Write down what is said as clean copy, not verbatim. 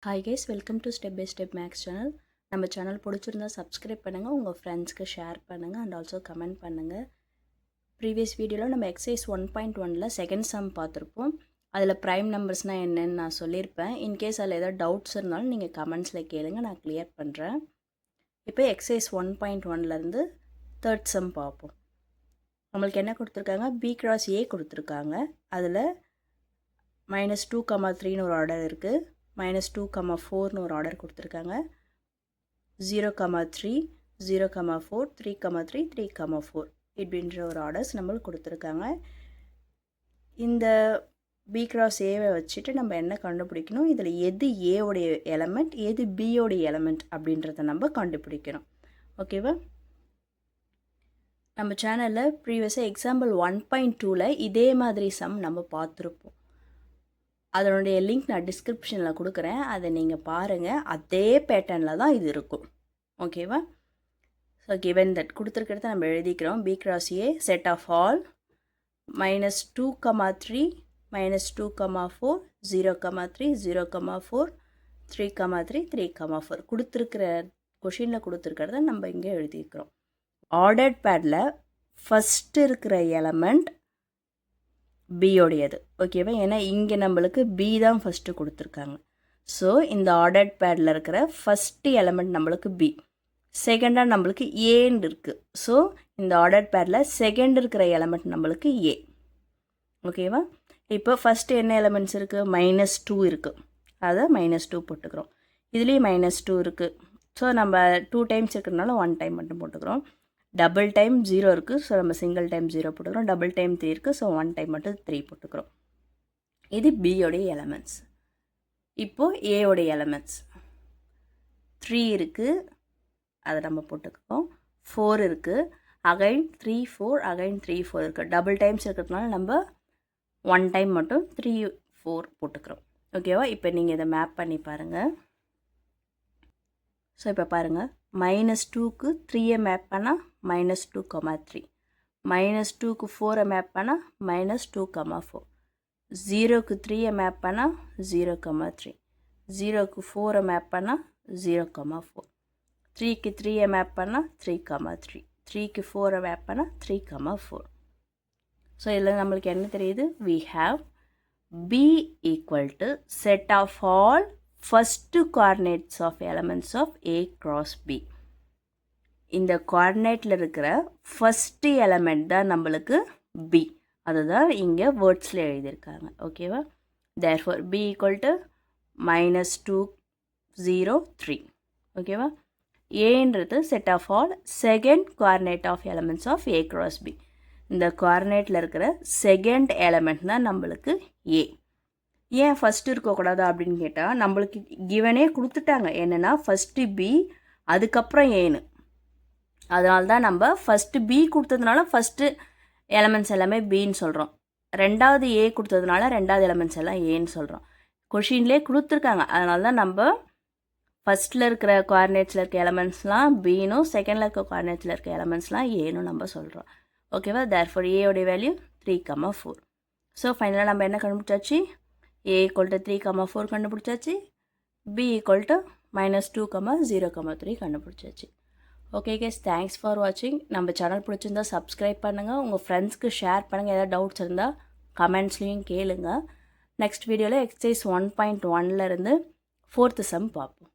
Hi guys, welcome to step by step makes channel. நம்ம channel பிடிச்சிருந்தா subscribe பண்ணுங்கள், உங்கள் ஃப்ரெண்ட்ஸ்க்கு ஷேர் பண்ணுங்கள் அண்ட் ஆல்சோ கமெண்ட் பண்ணுங்கள். ப்ரீவியஸ் வீடியோவில் நம்ம எக்ஸசைஸ் 1.1ல் செகண்ட் சம் பார்த்துருப்போம். அதில் ப்ரைம் நம்பர்ஸ்னால் என்னென்னு நான் சொல்லியிருப்பேன். இன்கேஸ் அதில் ஏதாவது டவுட்ஸ் இருந்தாலும் நீங்கள் கமெண்ட்ஸில் கேளுங்க, நான் கிளியர் பண்ணுறேன். இப்போ எக்ஸசைஸ் 1.1லேருந்து தேர்ட் சம் பார்ப்போம். நம்மளுக்கு என்ன கொடுத்துருக்காங்க? பி கிராஸ் ஏ கொடுத்துருக்காங்க. அதில் -2,3ன்னு ஒரு ஆர்டர் இருக்குது, -2,4ன்னு ஒரு ஆர்டர் கொடுத்துருக்காங்க, 0,3, 0,4, 3,3, 3,4 இப்படின்ற ஒரு ஆர்டர்ஸ் நம்மளுக்கு கொடுத்துருக்காங்க. இந்த பி கிராஸ் ஏவை வச்சுட்டு நம்ம என்ன கண்டுபிடிக்கணும்? இதில் எது ஏவுடைய எலமெண்ட், எது பியோடைய எலமெண்ட் அப்படின்றத நம்ம கண்டுபிடிக்கணும். ஓகேவா? நம்ம சேனலில் ப்ரீவியஸாக எக்ஸாம்பிள் 1.2ல் இதே மாதிரி சம் நம்ம பார்த்துருப்போம். அதனுடைய லிங்க் நான் டிஸ்கிரிப்ஷனில் கொடுக்குறேன், அதை நீங்கள் பாருங்கள். அதே பேட்டர்னில் தான் இது இருக்கும். ஓகேவா? ஸோ கிவன் தட் கொடுத்துருக்கிறத நம்ம எழுதிக்கிறோம். B cross A set of all -2,3, -2,4, 0,3, 0,4, 3,3, 3,4 கொடுத்துருக்கிற கொஷினில் கொடுத்துருக்கிறத நம்ம இங்கே எழுதிக்கிறோம். ஆர்டர்ட் பேடில் ஃபஸ்ட்டு இருக்கிற எலமெண்ட் பியோடையது. ஓகேவா? ஏன்னா இங்கே நம்மளுக்கு பி தான் ஃபஸ்ட்டு கொடுத்துருக்காங்க. ஸோ இந்த ஆர்டர்ட் பேடில் இருக்கிற ஃபஸ்ட்டு எலமெண்ட் நம்மளுக்கு பி, செகண்டாக நம்மளுக்கு ஏன்னு இருக்குது. ஸோ இந்த ஆர்டர்ட் பேடில் செகண்ட் இருக்கிற எலமெண்ட் நம்மளுக்கு ஏ. ஓகேவா? இப்போ ஃபஸ்ட்டு என்ன எலமெண்ட்ஸ் இருக்குது? -2 இருக்குது, அதை -2 போட்டுக்கிறோம். இதுலேயும் -2 இருக்குது. ஸோ நம்ம 2 டைம்ஸ் இருக்கிறதுனால 1 டைம் மட்டும் போட்டுக்கிறோம். டபுள் டைம் 0 இருக்குது, ஸோ நம்ம சிங்கிள் டைம் 0 போட்டுக்கிறோம். டபுள் டைம் 3 இருக்குது, ஸோ 1 டைம் மட்டும் 3 போட்டுக்கிறோம். இது பியோடைய எலமெண்ட்ஸ். இப்போது ஏயோடைய எலமெண்ட்ஸ் 3 இருக்குது, அதை நம்ம போட்டுக்கிறோம். 4 இருக்குது, அகைன் 3, 4, அகைன் 3, 4 இருக்குது. டபுள் டைம்ஸ் இருக்கிறதுனால நம்ம 1 டைம் மட்டும் 3, 4 போட்டுக்கிறோம். ஓகேவா? இப்போ நீங்கள் இதை மேப் பண்ணி பாருங்கள். ஸோ இப்போ பாருங்கள், -2க்கு 3 மேப் பண்ணால் -2,3, -2க்கு 4 மேப் பண்ணால் -2,4, 0க்கு 3 மேப் பண்ணால் 0,3, 0க்கு 4 மேப் பண்ணால் 0,4, 3க்கு 3 மேப் பண்ணால் 3,3, 3க்கு 4 மேப் பண்ணால் 3,4. ஸோ இதில் நம்மளுக்கு என்ன தெரியுது? we have B equal to set of all first coordinates of elements of A cross B. இந்த கோஆர்டினேட்டில் இருக்கிற ஃபஸ்ட்டு எலமெண்ட் தான் நம்மளுக்கு B. அதுதான் இங்கே வேர்ட்ஸில் எழுதியிருக்காங்க. ஓகேவா? therefore B equal to -2, 0, 3. ஓகேவா? ஏன்றது set of all second coordinate of elements of A cross B. இந்த கோஆர்டினேட்டில் இருக்கிற செகண்ட் எலமெண்ட் தான் நம்மளுக்கு ஏ. ஏன் ஃபஸ்ட்டு இருக்கக்கூடாது அப்படின்னு கேட்டால், நம்மளுக்கு கிவனே கொடுத்துட்டாங்க என்னென்னா ஃபஸ்ட்டு பி, அதுக்கப்புறம் ஏன்னு. அதனால தான் நம்ம ஃபஸ்ட்டு பி கொடுத்ததுனால ஃபஸ்ட்டு எலமெண்ட்ஸ் எல்லாமே பின்னு சொல்கிறோம். ரெண்டாவது ஏ கொடுத்ததுனால ரெண்டாவது எலமெண்ட்ஸ் எல்லாம் ஏன்னு சொல்கிறோம். கொஷின்லேயே கொடுத்துருக்காங்க. அதனால தான் நம்ம ஃபஸ்ட்டில் இருக்கிற கோஆர்டினேட்ஸில் இருக்க எலமெண்ட்ஸ்லாம் பீனும், செகண்டில் இருக்க கோஆர்டினேட்ஸில் இருக்க எலமெண்ட்ஸ்லாம் ஏனும் நம்ம சொல்கிறோம். ஓகேவா? therefore ஏயோடைய value 3,4. ஸோ ஃபைனலாக நம்ம என்ன கண்டுபிடிச்சாச்சு? A equal to 3,4 கண்டுபிடிச்சாச்சு. B equal to -2,0,3 கண்டுபிடிச்சாச்சு. ஓகே கேஸ், தேங்க்ஸ் ஃபார் வாட்சிங். நம்ம சேனல் பிடிச்சிருந்தா சப்ஸ்கிரைப் பண்ணுங்கள், உங்கள் ஃப்ரெண்ட்ஸ்க்கு ஷேர் பண்ணுங்கள். ஏதாவது டவுட்ஸ் இருந்தால் கமெண்ட்ஸ்லேயும் கேளுங்க. நெக்ஸ்ட் வீடியோவில் எக்ஸசைஸ் 1.1லேருந்து 4th சம் பார்ப்போம்.